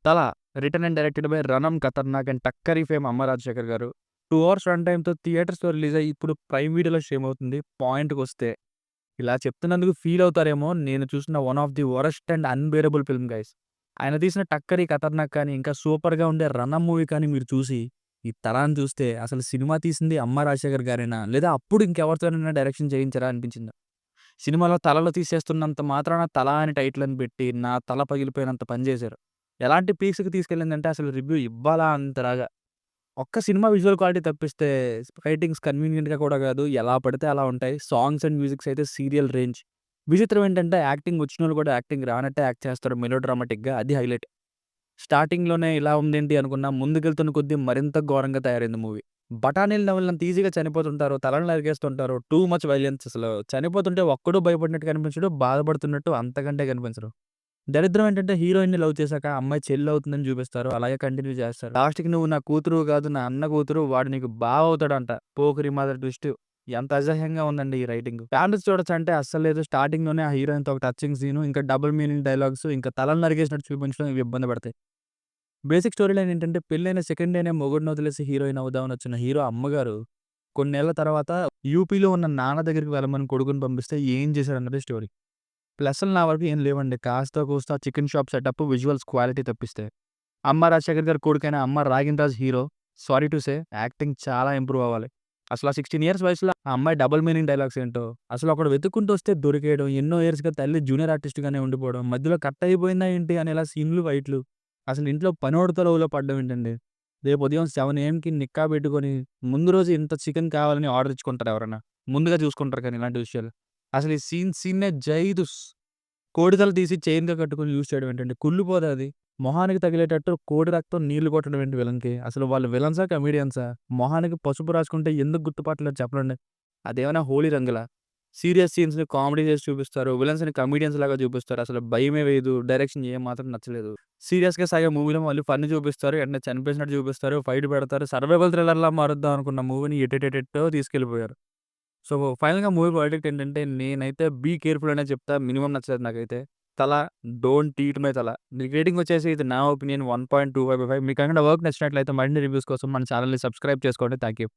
'తల' written and directed by 'Ranam Khatarnak' and 'Takkari' fame అమ్మ రాజశేఖర్ గారు. 2 అవర్స్ రన్ టైమ్‌తో థియేటర్స్‌లో రిలీజ్ అయ్యి ఇప్పుడు ప్రైమ్ వీడియోలో స్ట్రీమ్ అవుతుంది. పాయింట్‌కొస్తే ఇలా చెప్తున్నందుకు ఫీల్ అవుతారేమో, నేను చూసిన one of the worst and unbearable film guys. ఆయన తీసిన 'టక్కరి', 'ఖతర్నాక్' కానీ, ఇంకా సూపర్‌గా ఉండే 'రణం' మూవీ కానీ మీరు చూసి, ఈ 'తలా'ని చూస్తే అసలు సినిమా తీసింది అమ్మ రాజశేఖర్ గారేనా? లేదా అప్పుడు ఇంకెవరితోనైనా డైరెక్షన్ చేయించారా అనిపించింది. సినిమాలో తలలు తీసేస్తున్నంత మాత్రాన 'తల' అని టైటిల్ అని పెట్టి, నా తల పగిలిపోయినంత పని చేశారు. ఎలాంటి పీక్స్‌కి తీసుకెళ్ళిందంటే అసలు రివ్యూ ఇవ్వాలా అంతలాగా. ఒక్క సినిమా విజువల్ క్వాలిటీ తప్పిస్తే రైటింగ్స్ కన్వీనియంట్‌గా కూడా కాదు. ఎలా పడితే అలా ఉంటాయి. సాంగ్స్ అండ్ మ్యూజిక్స్ అయితే సీరియల్ రేంజ్. విచిత్రం ఏంటంటే యాక్టింగ్ వచ్చినోళ్ళు కూడా యాక్టింగ్ రానట్టే యాక్ట్ చేస్తారు మెలో డ్రామాటిక్‌గా. అది హైలైట్. స్టార్టింగ్‌లోనే ఇలా ఉందేంటి అనుకున్నా, ముందుకెళ్తున్న కొద్దీ మరింత ఘోరంగా తయారైంది మూవీ. బఠానీలు నమిలినంత ఈజీగా చనిపోతుంటారు. తలలు నరికేస్తుంటారు. టూ మచ్ వైలెన్స్ అసలు. చనిపోతుంటే ఒక్కడు భయపడినట్టు కనిపించడు. బాధపడుతున్నట్టు అంతకంటే కనిపించరు. దరిద్రం ఏంటంటే హీరోయిన్‌ని లవ్ చేసాక అమ్మాయి చెల్లవుతుందని చూపిస్తారు. అలాగే కంటిన్యూ చేస్తారు. లాస్ట్‌కి నువ్వు నా కూతురు కాదు, నా అన్న కూతురు. వాడు నీకు బావ అవుతాడంట. Pokiri mother twist. ఎంత అసహ్యంగా ఉందండి ఈ రైటింగ్. ఫ్యామిలీస్ చూడొచ్చంటే అస్సలు లేదు. స్టార్టింగ్‌లోనే ఆ హీరోయిన్‌తో ఒక టచింగ్ సీను, ఇంకా డబుల్ మీనింగ్ డైలాగ్స్, ఇంకా తలలు నరికేసినట్టు చూపించడం ఇవి ఇబ్బంది పెడతాయి. బేసిక్ స్టోరీ లైన్ ఏంటంటే పెళ్లైన సెకండ్ డేనే మొగుడిని వదిలేసి హీరోయిన్ అవుదామని వచ్చిన హీరో అమ్మగారు కొన్నేళ్ల తర్వాత యూపీలో ఉన్న నాన్న దగ్గరికి వెళ్ళమని కొడుకుని పంపిస్తే ఏం చేశాడన్నదే స్టోరీ. ప్లస్‌లు నా వరకు ఏం లేవండి. కాస్తో కూస్తో chicken shop setup, visuals quality తప్పిస్తే. అమ్మ రాజశేఖర్ గారి కొడుకైన Amma Ragin Raj hero. Sorry to say acting చాలా ఇంప్రూవ్ అవ్వాలి. అసలు ఆ 16 ఇయర్స్ వయసులో ఆ అమ్మాయి డబుల్ మీనింగ్ డైలాగ్స్ ఏంటో, అసలు ఒకడు వెతుక్కుంటూ వస్తే దొరికేయడం, ఎన్నో ఇయర్స్‌గా తల్లి జూనియర్ ఆర్టిస్ట్‌గానే ఉండిపోవడం, మధ్యలో కట్ అయిపోయిందా ఏంటి అని ఇలా సీన్‌లు, ఫైట్‌లు. అసలు ఇంట్లో పనోడితో లవ్‌లో పడడం ఏంటండి? రేపు ఉదయం 7 ఏఎంకి నిక్కా పెట్టుకొని, ముందు రోజు ఇంత చికెన్ కావాలని ఆర్డర్ ఇచ్చుకుంటారా ఎవరన్నా? ముందుగా చూసుకుంటారు కానీ ఇలాంటి విషయాలు. అసలు ఈ సీన్‌నే జైదుస్. కోడి తల తీసి చైన్‌గా కట్టుకొని యూజ్ చేయడం ఏంటండి? కుళ్ళిపోదా అది? మొహానికి తగిలేటట్టు కోడి రక్తం నీళ్లు కొట్టడం ఏంటి విలన్‌కి? అసలు వాళ్ళు విలన్సా? కమెడియన్సా? మొహానికి పసుపు రాసుకుంటే ఎందుకు గుర్తుపట్టలేరు చెప్పండి? అదేమన్నా హోలీ రంగులా? సీరియస్ సీన్స్‌ని కామెడీ చేసి చూపిస్తారు. విలన్స్‌ని కమెడియన్స్ లాగా చూపిస్తారు. అసలు భయమే వేయదు. డైరెక్షన్ ఏమాత్రం నచ్చలేదు. సీరియస్‌గా సాగే మూవీలో మళ్ళీ ఫన్ చూపిస్తారు. వెంటనే చనిపేసినట్టు చూపిస్తారు. ఫైట్ పెడతారు. సర్వైవల్ థ్రిల్లర్‌లా మారుద్దాం అనుకున్న మూవీని ఎటెటెటెట్టో తీసుకెళ్ళిపోయారు. సో, ఫైనల్‌గా మూవీ వర్డిక్ట్ ఏంటంటే, నేనైతే బీ కేర్‌ఫుల్ అనే చెప్తా. మినిమమ్ నచ్చలేదు నాకైతే. 'తల', డోంట్ ఈట్ మై తల. దీనికి రేటింగ్ వచ్చేసి ఇది నా ఒపీనియన్ 1.25/5. మీకు కనుక వర్క్ నచ్చినట్లయితే మరిన్ని రివ్యూస్ కోసం మన ఛానెల్‌ని సబ్స్క్రైబ్ చేసుకోండి. Thank you.